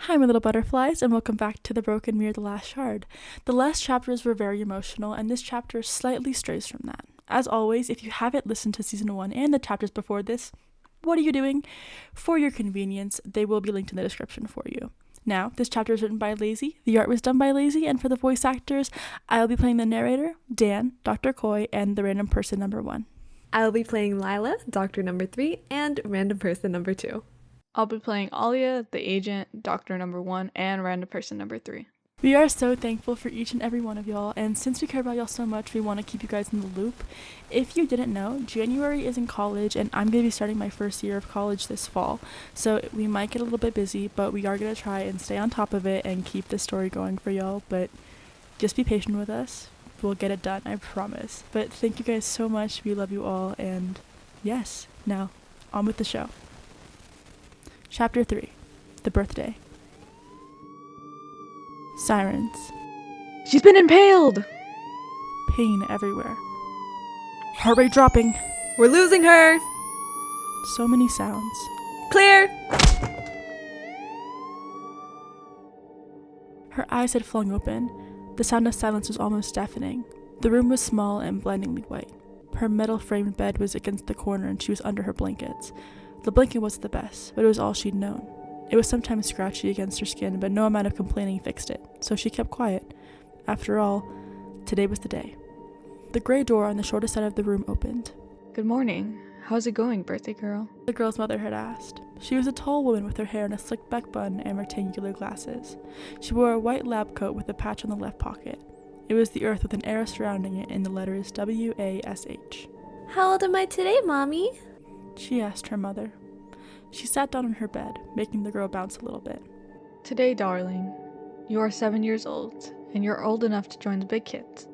Hi, my little butterflies, and welcome back to The Broken Mirror, The Last Shard. The last chapters were very emotional, and this chapter slightly strays from that. As always, if you haven't listened to Season 1 and the chapters before this, what are you doing? For your convenience, they will be linked in the description for you. Now, this chapter is written by Lazy, the art was done by Lazy, and for the voice actors, I will be playing the narrator, Dan, Dr. Coy, and the random person number 1. I will be playing Lila, Doctor number 3, and random person number 2. I'll be playing Alya, the agent, Doctor number 1, and random person number 3. We are so thankful for each and every one of y'all, and since we care about y'all so much, we want to keep you guys in the loop. If you didn't know, January is in college, and I'm going to be starting my first year of college this fall, so we might get a little bit busy, but we are going to try and stay on top of it and keep this story going for y'all, but just be patient with us. We'll get it done, I promise. But thank you guys so much, we love you all, and yes, now, on with the show. Chapter 3, The Birthday. Sirens. She's been impaled! Pain everywhere. Heart rate dropping. We're losing her! So many sounds. Clear! Her eyes had flung open. The sound of silence was almost deafening. The room was small and blindingly white. Her metal-framed bed was against the corner and she was under her blankets. The blanket wasn't the best, but it was all she'd known. It was sometimes scratchy against her skin, but no amount of complaining fixed it, so she kept quiet. After all, today was the day. The gray door on the shortest side of the room opened. Good morning. How's it going, birthday girl? The girl's mother had asked. She was a tall woman with her hair in a slick-back bun and rectangular glasses. She wore a white lab coat with a patch on the left pocket. It was the earth with an arrow surrounding it in the letters W-A-S-H. How old am I today, Mommy? She asked her mother. She sat down on her bed, making the girl bounce a little bit. Today, darling, you are 7 years old, and you're old enough to join the big kids.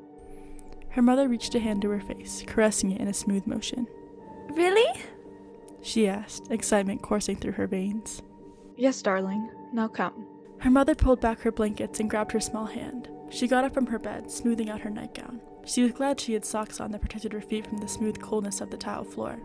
Her mother reached a hand to her face, caressing it in a smooth motion. Really? She asked, excitement coursing through her veins. Yes, darling. Now come. Her mother pulled back her blankets and grabbed her small hand. She got up from her bed, smoothing out her nightgown. She was glad she had socks on that protected her feet from the smooth coldness of the tile floor.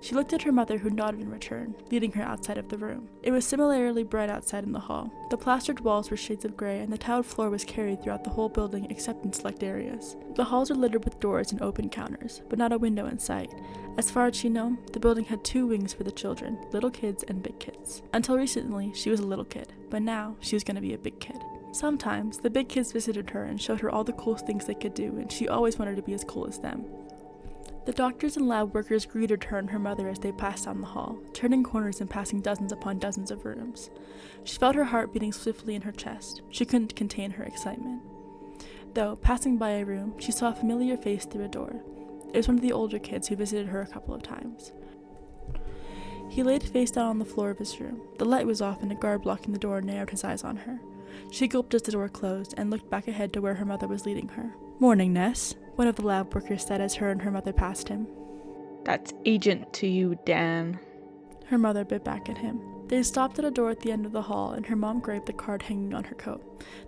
She looked at her mother, who nodded in return, leading her outside of the room. It was similarly bright outside in the hall. The plastered walls were shades of gray, and the tiled floor was carried throughout the whole building except in select areas. The halls were littered with doors and open counters, but not a window in sight. As far as she knew, the building had 2 wings for the children, little kids and big kids. Until recently, she was a little kid, but now she was going to be a big kid. Sometimes, the big kids visited her and showed her all the cool things they could do, and she always wanted to be as cool as them. The doctors and lab workers greeted her and her mother as they passed down the hall, turning corners and passing dozens upon dozens of rooms. She felt her heart beating swiftly in her chest. She couldn't contain her excitement. Though, passing by a room, she saw a familiar face through a door. It was one of the older kids who visited her a couple of times. He laid face down on the floor of his room. The light was off and a guard blocking the door narrowed his eyes on her. She gulped as the door closed and looked back ahead to where her mother was leading her. "Morning, Ness," one of the lab workers said as her and her mother passed him. That's agent to you, Dan. Her mother bit back at him. They stopped at a door at the end of the hall, and her mom grabbed the card hanging on her coat.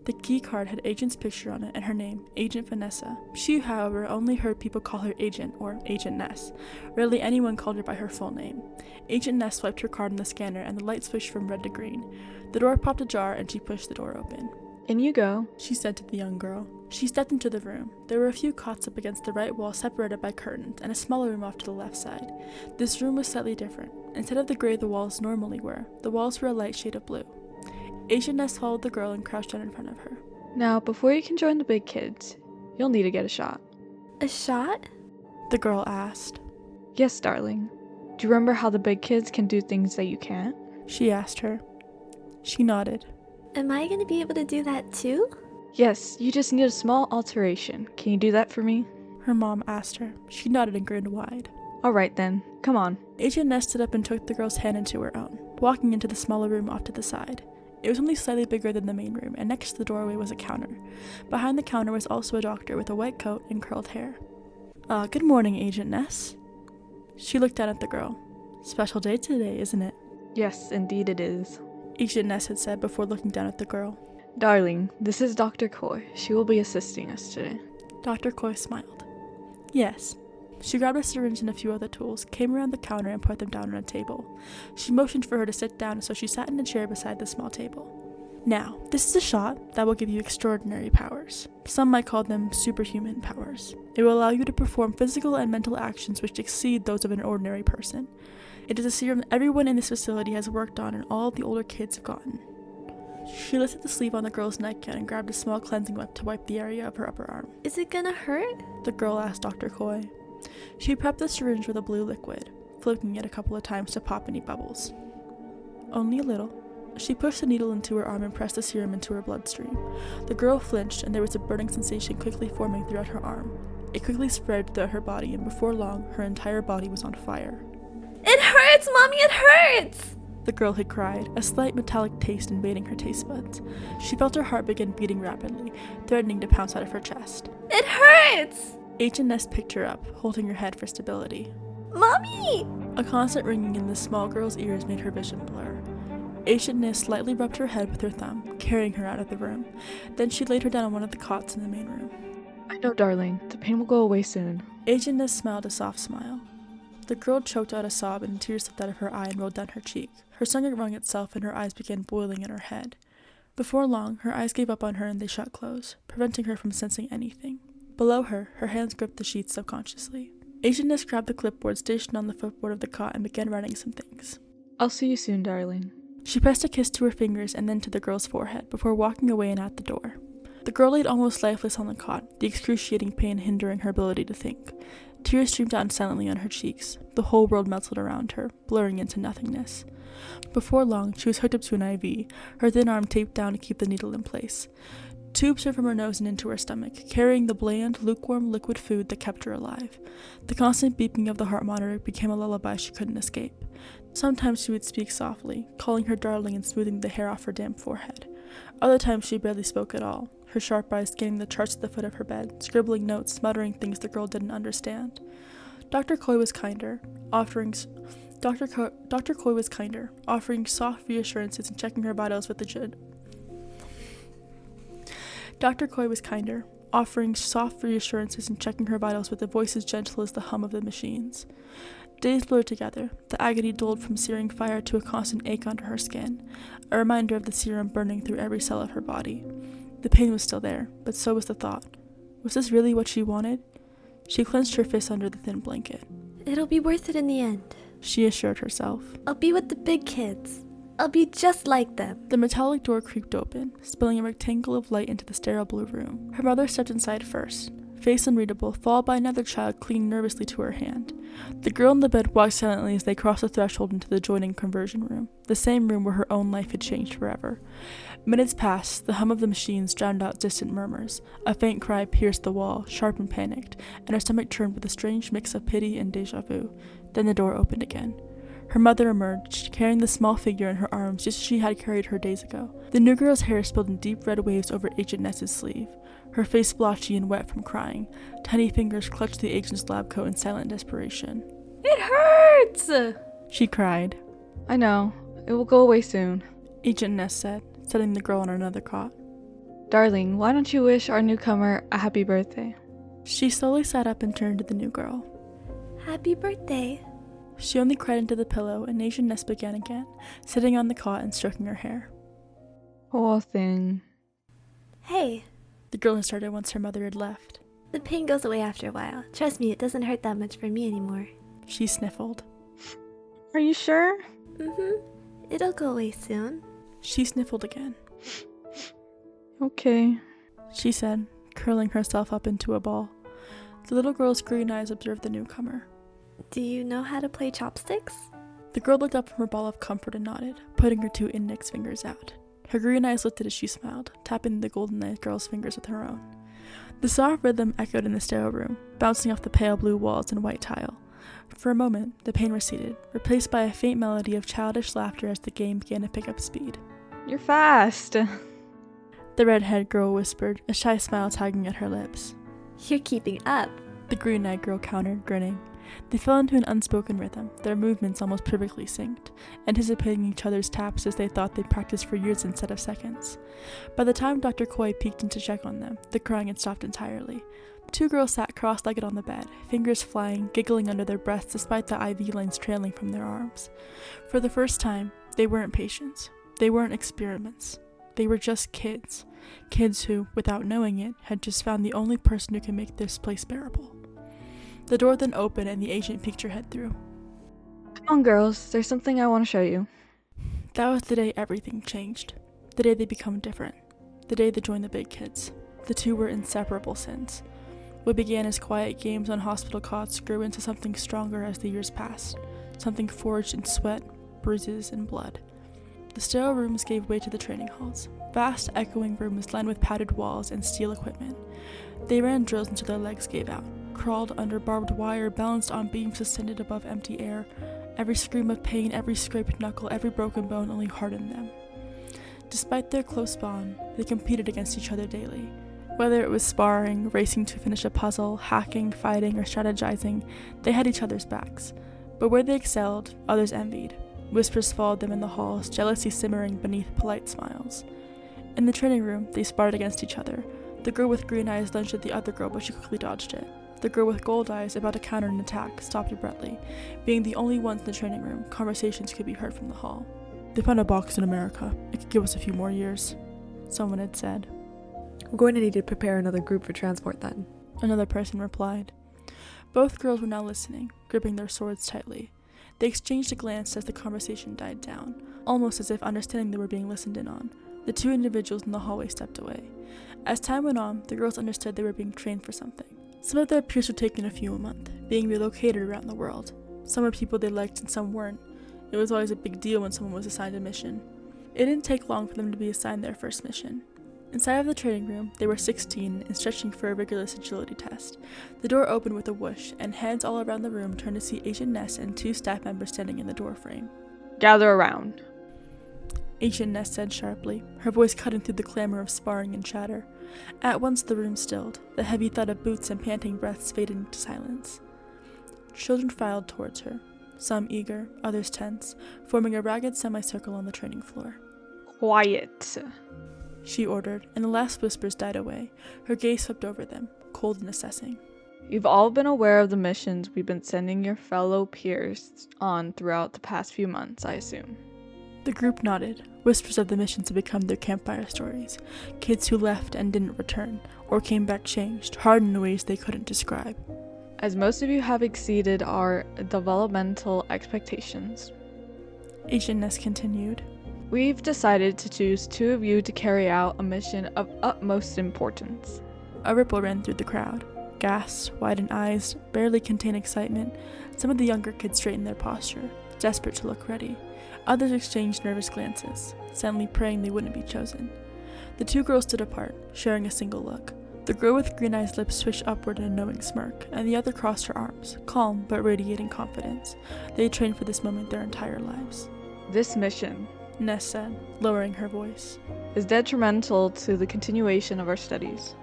The key card had Agent's picture on it and her name, Agent Vanessa. She, however, only heard people call her Agent or Agent Ness. Rarely anyone called her by her full name. Agent Ness swiped her card on the scanner, and the light switched from red to green. The door popped ajar, and she pushed the door open. In you go, she said to the young girl. She stepped into the room. There were a few cots up against the right wall separated by curtains, and a smaller room off to the left side. This room was slightly different. Instead of the gray the walls normally were, the walls were a light shade of blue. Agent Ness followed the girl and crouched down in front of her. Now, before you can join the big kids, you'll need to get a shot. A shot? The girl asked. Yes, darling. Do you remember how the big kids can do things that you can't? She asked her. She nodded. Am I going to be able to do that too? Yes, you just need a small alteration. Can you do that for me? Her mom asked her. She nodded and grinned wide. Alright then, come on. Agent Ness stood up and took the girl's hand into her own, walking into the smaller room off to the side. It was only slightly bigger than the main room, and next to the doorway was a counter. Behind the counter was also a doctor with a white coat and curled hair. Good morning, Agent Ness. She looked down at the girl. Special day today, isn't it? Yes, indeed it is. Agent Ness had said before looking down at the girl. Darling, this is Dr. Coy. She will be assisting us today. Dr. Coy smiled. Yes. She grabbed a syringe and a few other tools, came around the counter and put them down on a table. She motioned for her to sit down, so she sat in a chair beside the small table. Now, this is a shot that will give you extraordinary powers. Some might call them superhuman powers. It will allow you to perform physical and mental actions which exceed those of an ordinary person. It is a serum everyone in this facility has worked on and all of the older kids have gotten. She lifted the sleeve on the girl's nightgown and grabbed a small cleansing wipe to wipe the area of her upper arm. Is it gonna hurt? The girl asked Dr. Coy. She prepped the syringe with a blue liquid, flicking it a couple of times to pop any bubbles. Only a little. She pushed the needle into her arm and pressed the serum into her bloodstream. The girl flinched, and there was a burning sensation quickly forming throughout her arm. It quickly spread throughout her body, and before long, her entire body was on fire. It hurts, Mommy, it hurts! The girl had cried, a slight metallic taste invading her taste buds. She felt her heart begin beating rapidly, threatening to pounce out of her chest. It hurts! H&S picked her up, holding her head for stability. Mommy! A constant ringing in the small girl's ears made her vision blur. H&S slightly rubbed her head with her thumb, carrying her out of the room. Then she laid her down on one of the cots in the main room. I know, darling. The pain will go away soon. H&S smiled a soft smile. The girl choked out a sob and tears slipped out of her eye and rolled down her cheek. Her stomach wrung itself and her eyes began boiling in her head. Before long, her eyes gave up on her and they shut close, preventing her from sensing anything. Below her hands gripped the sheets subconsciously. H&S grabbed the clipboard stationed on the footboard of the cot and began writing some things. I'll see you soon, darling. She pressed a kiss to her fingers and then to the girl's forehead before walking away and out the door. The girl laid almost lifeless on the cot, the excruciating pain hindering her ability to think. Tears streamed down silently on her cheeks. The whole world melted around her, blurring into nothingness. Before long, she was hooked up to an IV, her thin arm taped down to keep the needle in place. Tubes ran from her nose and into her stomach, carrying the bland, lukewarm liquid food that kept her alive. The constant beeping of the heart monitor became a lullaby she couldn't escape. Sometimes she would speak softly, calling her darling and smoothing the hair off her damp forehead. Other times she barely spoke at all, her sharp eyes scanning the charts at the foot of her bed, scribbling notes, muttering things the girl didn't understand. Dr. Coy was kinder, offering soft reassurances and checking her vitals with the Dr. Coy was kinder, offering soft reassurances and checking her vitals with a voice as gentle as the hum of the machines. Days blurred together, the agony dulled from searing fire to a constant ache under her skin, a reminder of the serum burning through every cell of her body. The pain was still there, but so was the thought. Was this really what she wanted? She clenched her fist under the thin blanket. It'll be worth it in the end, she assured herself. I'll be with the big kids. I'll be just like them. The metallic door creaked open, spilling a rectangle of light into the sterile blue room. Her mother stepped inside first, face unreadable, followed by another child clinging nervously to her hand. The girl in the bed walked silently as they crossed the threshold into the adjoining conversion room, the same room where her own life had changed forever. Minutes passed, the hum of the machines drowned out distant murmurs. A faint cry pierced the wall, sharp and panicked, and her stomach churned with a strange mix of pity and déjà vu. Then the door opened again. Her mother emerged, carrying the small figure in her arms just as she had carried her days ago. The new girl's hair spilled in deep red waves over H&S's sleeve, her face splotchy and wet from crying. Tiny fingers clutched the agent's lab coat in silent desperation. It hurts! She cried. I know. It will go away soon. H&S said, setting the girl on another cot. Darling, why don't you wish our newcomer a happy birthday? She slowly sat up and turned to the new girl. Happy birthday. She only cried into the pillow, and H&S began again, sitting on the cot and stroking her hair. Poor thing. Hey. The girl had started once her mother had left. The pain goes away after a while. Trust me, it doesn't hurt that much for me anymore. She sniffled. Are you sure? It'll go away soon. She sniffled again. Okay, she said, curling herself up into a ball. The little girl's green eyes observed the newcomer. Do you know how to play chopsticks? The girl looked up from her ball of comfort and nodded, putting her 2 index fingers out. Her green eyes lifted as she smiled, tapping the golden-eyed girl's fingers with her own. The soft rhythm echoed in the sterile room, bouncing off the pale blue walls and white tile. For a moment, the pain receded, replaced by a faint melody of childish laughter as the game began to pick up speed. You're fast. The red-haired girl whispered, a shy smile tagging at her lips. You're keeping up. The green-eyed girl countered, grinning. They fell into an unspoken rhythm, their movements almost perfectly synced, anticipating each other's taps as they thought they'd practiced for years instead of seconds. By the time Dr. Coy peeked in to check on them, the crying had stopped entirely. The 2 girls sat cross-legged on the bed, fingers flying, giggling under their breaths despite the IV lines trailing from their arms. For the first time, they weren't patients. They weren't experiments. They were just kids. Kids who, without knowing it, had just found the only person who could make this place bearable. The door then opened and the agent peeked her head through. Come on, girls. There's something I want to show you. That was the day everything changed. The day they become different. The day they joined the big kids. The two were inseparable since. What began as quiet games on hospital cots grew into something stronger as the years passed. Something forged in sweat, bruises, and blood. The sterile rooms gave way to the training halls. Vast, echoing rooms lined with padded walls and steel equipment. They ran drills until their legs gave out, crawled under barbed wire, balanced on beams suspended above empty air. Every scream of pain, every scraped knuckle, every broken bone only hardened them. Despite their close bond, they competed against each other daily. Whether it was sparring, racing to finish a puzzle, hacking, fighting, or strategizing, they had each other's backs. But where they excelled, others envied. Whispers followed them in the halls, jealousy simmering beneath polite smiles. In the training room, they sparred against each other. The girl with green eyes lunged at the other girl, but she quickly dodged it. The girl with gold eyes, about to counter an attack, stopped abruptly. Being the only ones in the training room, conversations could be heard from the hall. They found a box in America. It could give us a few more years, someone had said. We're going to need to prepare another group for transport then. Another person replied. Both girls were now listening, gripping their swords tightly. They exchanged a glance as the conversation died down, almost as if understanding they were being listened in on. The two individuals in the hallway stepped away. As time went on, the girls understood they were being trained for something. Some of their peers were taking a few a month, being relocated around the world. Some were people they liked and some weren't. It was always a big deal when someone was assigned a mission. It didn't take long for them to be assigned their first mission. Inside of the training room, they were 16 and stretching for a rigorous agility test. The door opened with a whoosh, and heads all around the room turned to see Agent Ness and two staff members standing in the doorframe. Gather around. Agent Ness said sharply, her voice cutting through the clamor of sparring and chatter. At once the room stilled. The heavy thud of boots and panting breaths faded into silence. Children filed towards her, some eager, others tense, forming a ragged semicircle on the training floor. Quiet, she ordered, and the last whispers died away. Her gaze swept over them, cold and assessing. You've all been aware of the missions we've been sending your fellow peers on throughout the past few months, I assume. The group nodded. Whispers of the missions had become their campfire stories. Kids who left and didn't return, or came back changed, hardened in ways they couldn't describe. As most of you have exceeded our developmental expectations, Agent Ness continued, we've decided to choose 2 of you to carry out a mission of utmost importance. A ripple ran through the crowd. Gasps, widened eyes, barely contained excitement. Some of the younger kids straightened their posture, desperate to look ready. Others exchanged nervous glances, silently praying they wouldn't be chosen. The 2 girls stood apart, sharing a single look. The girl with green eyes' lips switched upward in a knowing smirk, and the other crossed her arms, calm but radiating confidence. They had trained for this moment their entire lives. This mission, Ness said, lowering her voice, is detrimental to the continuation of our studies.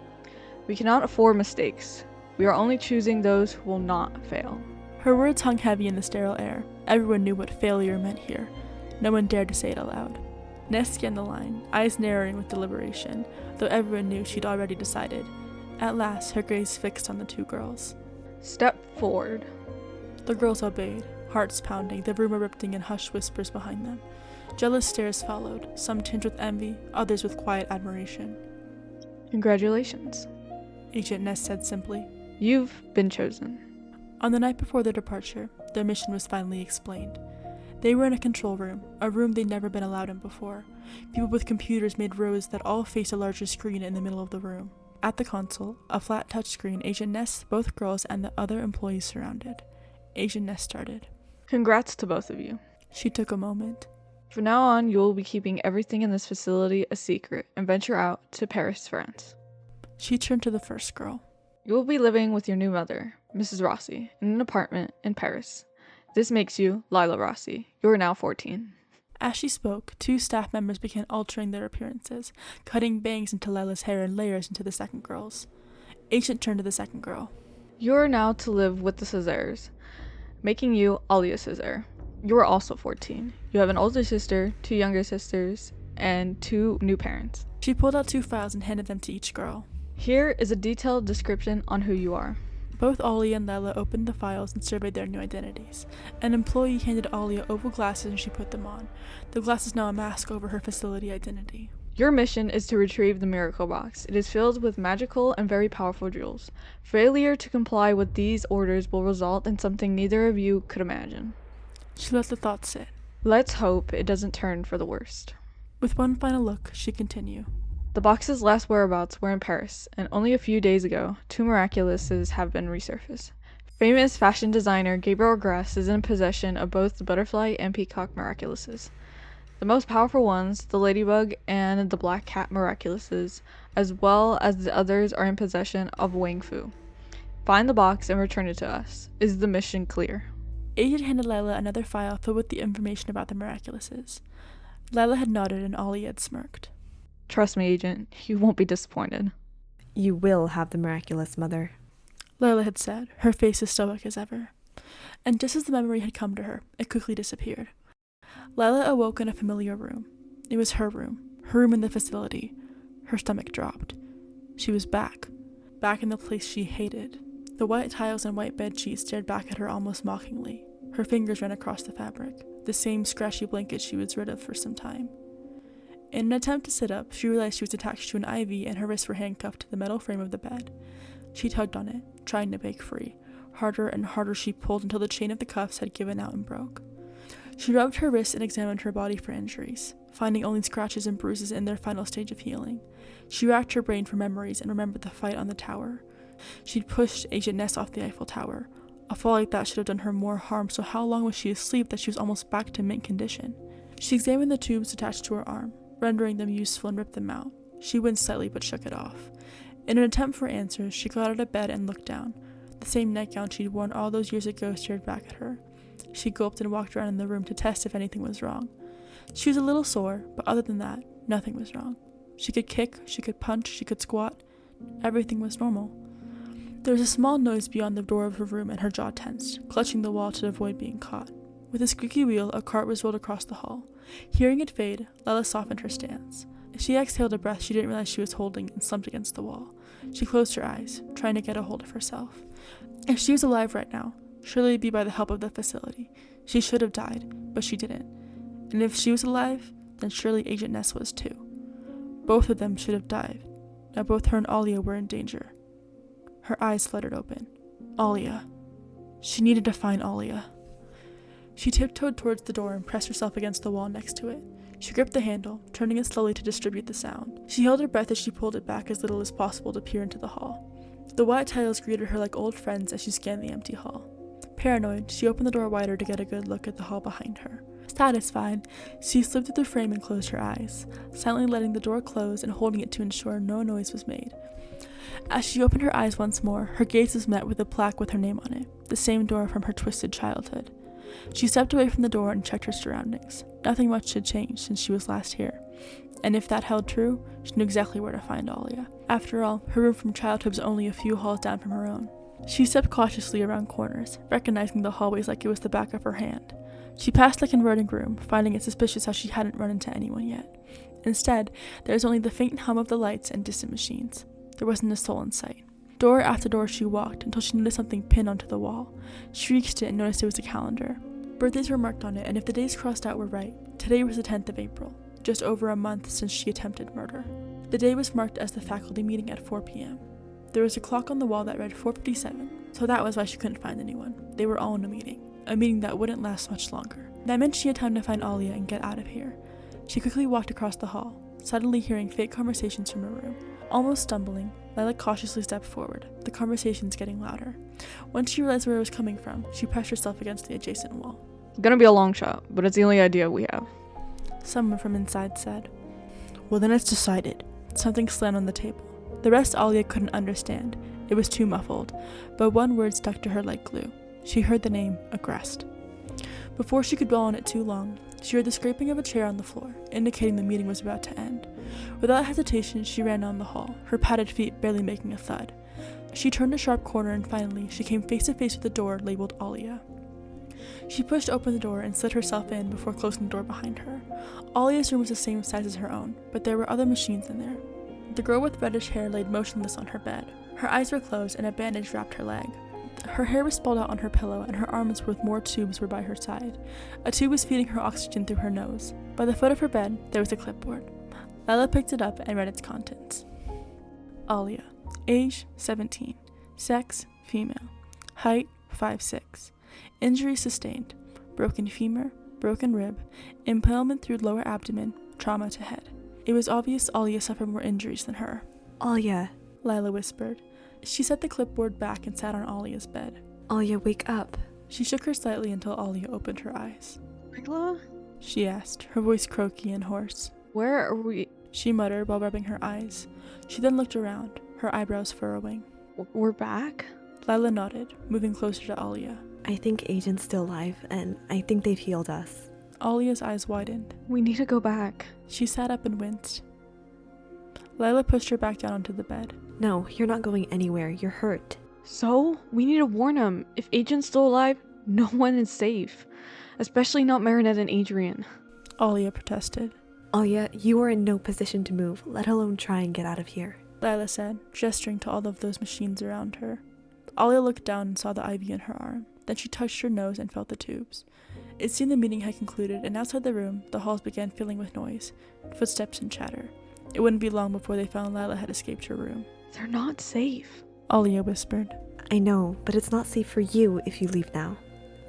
We cannot afford mistakes. We are only choosing those who will not fail. Her words hung heavy in the sterile air. Everyone knew what failure meant here. No one dared to say it aloud. Ness scanned the line, eyes narrowing with deliberation, though everyone knew she'd already decided. At last, her gaze fixed on the 2 girls. Step forward. The girls obeyed, hearts pounding, the room erupting in hushed whispers behind them. Jealous stares followed, some tinged with envy, others with quiet admiration. Congratulations. Agent Ness said simply. You've been chosen. On the night before their departure, their mission was finally explained. They were in a control room, a room they'd never been allowed in before. People with computers made rows that all faced a larger screen in the middle of the room. At the console, a flat touchscreen, Agent Ness, both girls, and the other employees surrounded. Agent Ness started. Congrats to both of you. She took a moment. From now on, you will be keeping everything in this facility a secret and venture out to Paris, France. She turned to the first girl. You will be living with your new mother, Mrs. Rossi, in an apartment in Paris. This makes you Lila Rossi. You are now 14. As she spoke, 2 staff members began altering their appearances, cutting bangs into Lila's hair and layers into the second girl's. Agent turned to the second girl. You are now to live with the Césaires, making you Alya Césaire. You are also 14. You have an older sister, 2 younger sisters, and 2 new parents. She pulled out 2 files and handed them to each girl. Here is a detailed description on who you are. Both Alya and Lila opened the files and surveyed their new identities. An employee handed Alya oval glasses and she put them on. The glasses now a mask over her facility identity. Your mission is to retrieve the miracle box. It is filled with magical and very powerful jewels. Failure to comply with these orders will result in something neither of you could imagine. She let the thought sit. Let's hope it doesn't turn for the worst. With one final look, she continued. The box's last whereabouts were in Paris, and only a few days ago, 2 miraculouses have been resurfaced. Famous fashion designer Gabriel Grass is in possession of both the butterfly and peacock miraculouses. The most powerful ones, the ladybug and the black cat miraculouses, as well as the others, are in possession of Wang Fu. Find the box and return it to us. Is the mission clear? Agent handed Lila another file filled with the information about the miraculouses. Lila had nodded and Alya had smirked. Trust me, Agent, you won't be disappointed. You will have the miraculous, Mother. Lila had said, her face as stoic as ever. And just as the memory had come to her, it quickly disappeared. Lila awoke in a familiar room. It was her room in the facility. Her stomach dropped. She was back in the place she hated. The white tiles and white bed sheets stared back at her almost mockingly. Her fingers ran across the fabric, the same scratchy blanket she was rid of for some time. In an attempt to sit up, she realized she was attached to an IV and her wrists were handcuffed to the metal frame of the bed. She tugged on it, trying to break free. Harder and harder she pulled until the chain of the cuffs had given out and broke. She rubbed her wrists and examined her body for injuries, finding only scratches and bruises in their final stage of healing. She racked her brain for memories and remembered the fight on the tower. She'd pushed Agent Ness off the Eiffel Tower. A fall like that should have done her more harm, so how long was she asleep that she was almost back to mint condition? She examined the tubes attached to her arm, rendering them useful, and ripped them out. She winced slightly but shook it off. In an attempt for answers, she got out of bed and looked down. The same nightgown she'd worn all those years ago stared back at her. She gulped and walked around in the room to test if anything was wrong. She was a little sore, but other than that, nothing was wrong. She could kick, she could punch, she could squat. Everything was normal. There was a small noise beyond the door of her room and her jaw tensed, clutching the wall to avoid being caught. With a squeaky wheel, a cart was rolled across the hall. Hearing it fade, Lila softened her stance. She exhaled a breath she didn't realize she was holding and slumped against the wall. She closed her eyes, trying to get a hold of herself. If she was alive right now, surely it'd be by the help of the facility. She should have died, but she didn't. And if she was alive, then surely Agent Ness was too. Both of them should have died. Now both her and Alya were in danger. Her eyes fluttered open. Alya. She needed to find Alya. She tiptoed towards the door and pressed herself against the wall next to it. She gripped the handle, turning it slowly to distribute the sound. She held her breath as she pulled it back as little as possible to peer into the hall. The white tiles greeted her like old friends as she scanned the empty hall. Paranoid, she opened the door wider to get a good look at the hall behind her. Satisfied, she slipped through the frame and closed her eyes, silently letting the door close and holding it to ensure no noise was made. As she opened her eyes once more, her gaze was met with a plaque with her name on it, the same door from her twisted childhood. She stepped away from the door and checked her surroundings. Nothing much had changed since she was last here. And if that held true, she knew exactly where to find Alya. After all, her room from childhood was only a few halls down from her own. She stepped cautiously around corners, recognizing the hallways like it was the back of her hand. She passed the converting room, finding it suspicious how she hadn't run into anyone yet. Instead, there was only the faint hum of the lights and distant machines. There wasn't a soul in sight. Door after door she walked until she noticed something pinned onto the wall. She reached it and noticed it was a calendar. Birthdays were marked on it, and if the days crossed out were right, today was the 10th of April, just over a month since she attempted murder. The day was marked as the faculty meeting at 4 p.m. There was a clock on the wall that read 4:57, so that was why she couldn't find anyone. They were all in a meeting that wouldn't last much longer. That meant she had time to find Alya and get out of here. She quickly walked across the hall, suddenly hearing fake conversations from her room. Almost stumbling, Lila cautiously stepped forward, the conversations getting louder. Once she realized where it was coming from, she pressed herself against the adjacent wall. Gonna be a long shot, but it's the only idea we have. Someone from inside said. Well, then it's decided. Something slammed on the table. The rest Alya couldn't understand. It was too muffled, but one word stuck to her like glue. She heard the name, Agrest. Before she could dwell on it too long, she heard the scraping of a chair on the floor, indicating the meeting was about to end. Without hesitation, she ran down the hall, her padded feet barely making a thud. She turned a sharp corner and finally, she came face to face with the door labeled Alya. She pushed open the door and slid herself in before closing the door behind her. Alya's room was the same size as her own, but there were other machines in there. The girl with reddish hair laid motionless on her bed. Her eyes were closed and a bandage wrapped her leg. Her hair was sprawled out on her pillow and her arms with more tubes were by her side. A tube was feeding her oxygen through her nose. By the foot of her bed, there was a clipboard. Lila picked it up and read its contents. Alya, age 17, sex female, height 5'6", injury sustained, broken femur, broken rib, impalement through lower abdomen, trauma to head. It was obvious Alya suffered more injuries than her. Alya. Lila whispered. She set the clipboard back and sat on Alya's bed. Alya, wake up. She shook her slightly until Alya opened her eyes. Lila? She asked, her voice croaky and hoarse. Where are we? She muttered while rubbing her eyes. She then looked around, her eyebrows furrowing. We're back? Lila nodded, moving closer to Alya. I think Agent's still alive, and I think they've healed us. Alya's eyes widened. We need to go back. She sat up and winced. Lila pushed her back down onto the bed. No, you're not going anywhere. You're hurt. So? We need to warn him. If Agent's still alive, no one is safe. Especially not Marinette and Adrian. Alya protested. Alya, you are in no position to move, let alone try and get out of here. Lila said, gesturing to all of those machines around her. Alya looked down and saw the IV in her arm. Then she touched her nose and felt the tubes. It seemed the meeting had concluded, and outside the room, the halls began filling with noise, footsteps and chatter. It wouldn't be long before they found Lila had escaped her room. They're not safe. Alya whispered. I know, but it's not safe for you if you leave now.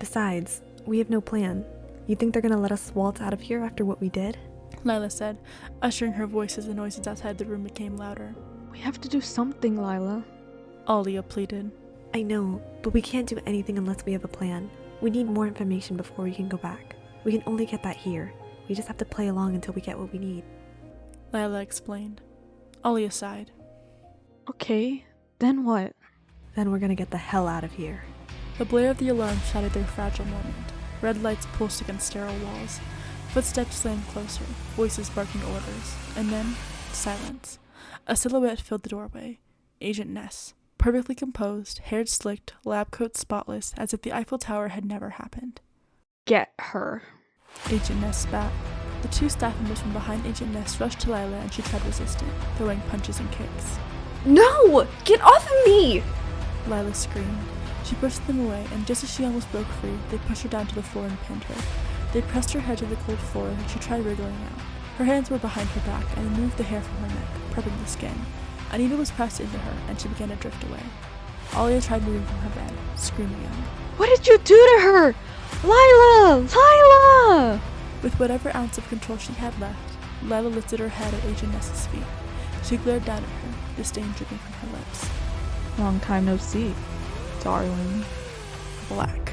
Besides, we have no plan. You think they're gonna let us waltz out of here after what we did? Lila said, ushering her voice as the noises outside the room became louder. We have to do something, Lila. Alya pleaded. I know, but we can't do anything unless we have a plan. We need more information before we can go back. We can only get that here. We just have to play along until we get what we need. Lila explained. Alya sighed. Okay, then what? Then we're gonna get the hell out of here. The blare of the alarm shattered their fragile moment. Red lights pulsed against sterile walls. Footsteps slammed closer, voices barking orders, and then silence. A silhouette filled the doorway. Agent Ness. Perfectly composed, hair slicked, lab coat spotless, as if the Eiffel Tower had never happened. Get her. Agent Ness spat. The two staff members from behind Agent Ness rushed to Lila and she tried resisting, throwing punches and kicks. No! Get off of me! Lila screamed. She pushed them away, and just as she almost broke free, they pushed her down to the floor and pinned her. They pressed her head to the cold floor and she tried wriggling out. Her hands were behind her back and removed the hair from her neck, prepping the skin. A needle was pressed into her, and she began to drift away. Alya tried moving from her bed, screaming out. What did you do to her? Lila! Lila! With whatever ounce of control she had left, Lila lifted her head at Agent Ness's feet. She glared down at her, disdain dripping from her lips. Long time no see, darling. Black.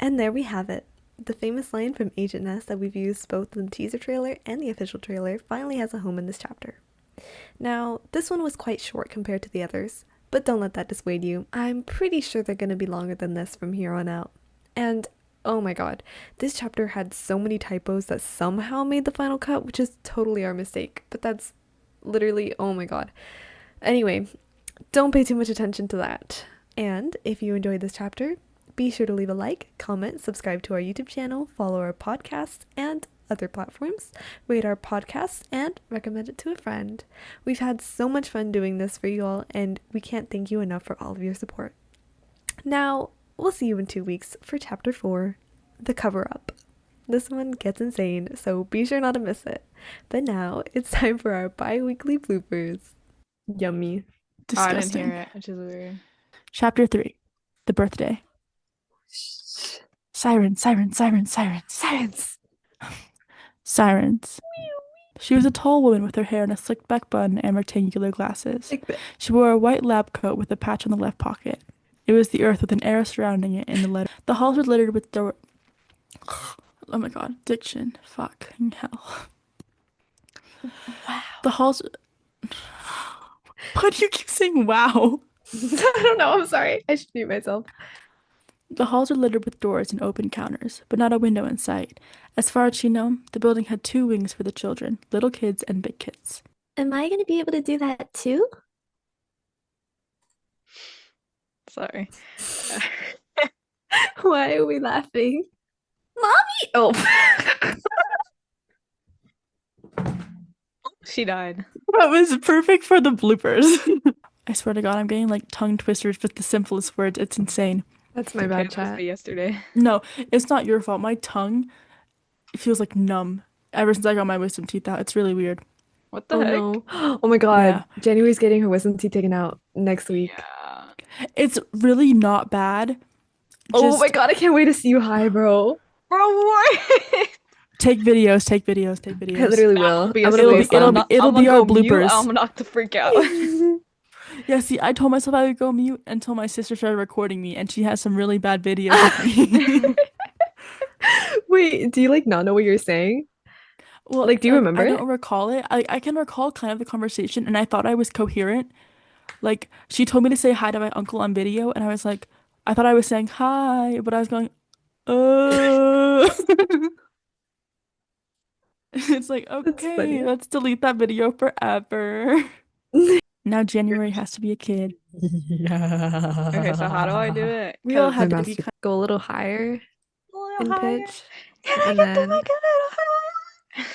And there we have it. The famous line from Agent Ness that we've used both in the teaser trailer and the official trailer finally has a home in this chapter. Now, this one was quite short compared to the others, but don't let that dissuade you. I'm pretty sure they're going to be longer than this from here on out. And, oh my god, this chapter had so many typos that somehow made the final cut, which is totally our mistake, but that's literally, oh my god. Anyway, don't pay too much attention to that. And if you enjoyed this chapter, be sure to leave a like, comment, subscribe to our YouTube channel, follow our podcast and other platforms, rate our podcast, and recommend it to a friend. We've had so much fun doing this for you all, and we can't thank you enough for all of your support. Now, we'll see you in 2 weeks for Chapter 4, The Cover-Up. This one gets insane, so be sure not to miss it. But now, it's time for our bi-weekly bloopers. Yummy. Disgusting. I didn't hear it, which is weird. Chapter 3. The Birthday. Sirens, sirens, sirens, sirens, sirens. Sirens. She was a tall woman with her hair in a slicked back bun and rectangular glasses. She wore a white lab coat with a patch on the left pocket. It was the earth with an arrow surrounding it in the letter. The halls were littered with door. Oh my god, diction. Fucking hell. Wow. The halls. Why do you keep saying wow? I don't know, I'm sorry. I should mute myself. The halls were littered with doors and open counters, but not a window in sight. As far as she knew, the building had 2 wings for the children, little kids and big kids. Am I going to be able to do that too? Sorry. Why are we laughing? Mommy! Oh. She died. That was perfect for the bloopers. I swear to god, I'm getting like tongue twisters with the simplest words. It's insane. That's my Okay, bad that was chat. me yesterday. No, it's not your fault. My tongue feels like numb ever since I got my wisdom teeth out. It's really weird. What the Oh heck? no. Oh my God. Yeah. January's getting her wisdom teeth taken out next week. Yeah. It's really not bad. Oh my Just God, I can't wait to see you high, bro. Bro, what? take videos, take videos, take I videos. literally That will. will be I'm a gonna It'll be sleep. post it'll I'm be them. not. it'll I'm be gonna our go mute. bloopers. I'm not to freak out. Yeah, see, I told myself I would go mute until my sister started recording me, and she has some really bad videos of me. Wait, do you like not know what you're saying? Well, Like, do you like remember I it? don't recall it. I can recall kind of the conversation, and I thought I was coherent. Like she told me to say hi to my uncle on video, and I was like, I thought I was saying hi, but I was going, uh. It's like, That's okay, funny. let's delete that video forever. Now January has to be a kid. Okay, so how do I do Yeah. it? We all My had to be master kind go a little higher A little in higher. pitch, Can I and get the then mic a little higher?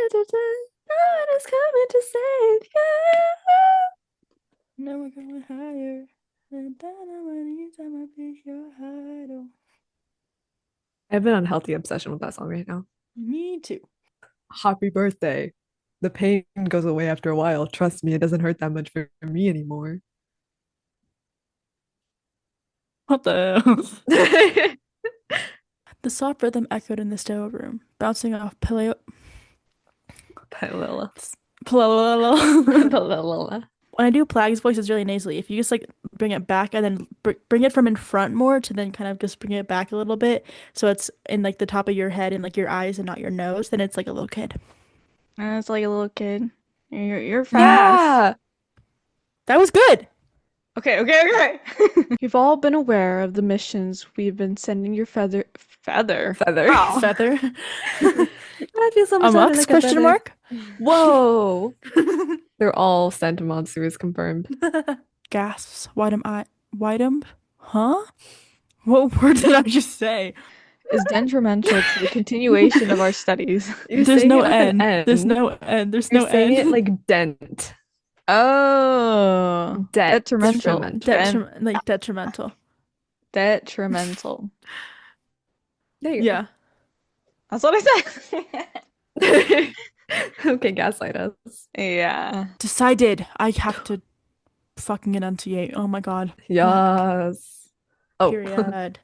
no one is coming to save now we're going higher. And I know anytime I be your idol. I have an unhealthy obsession with that song right now. Me too. Happy birthday. The pain goes away after a while. Trust me, it doesn't hurt that much for me anymore. What the hell? The soft rhythm echoed in the stairwell room, bouncing off pillow. Palilla. When Palilla. I do Plag's voice, it's really nasally. If you just like bring it back and then bring it from in front more to then kind of just bring it back a little bit, so it's in like the top of your head and like your eyes and not your nose, then it's like a little kid. And it's like a little kid. You're fast. Yeah. That was good. Okay. You've all been aware of the missions we've been sending your feather. Feather. Wow. Feather. I feel so much better Amongst like a question feather. mark? Whoa. They're all Santa monsters confirmed. Gasps. Whitem? Huh? What word did I just say? Is detrimental to the continuation of our studies. You're There's saying no it with an N. N. There's no N. There's You're no saying N. it like dent. Oh. Detrimental. Detrimental. Like detrimental. Detrimental. There you Yeah. That's what I said. go. Okay, gaslight us. Yeah. Decided. I have to fucking enunciate. Oh my god. Yes. Oh. Period.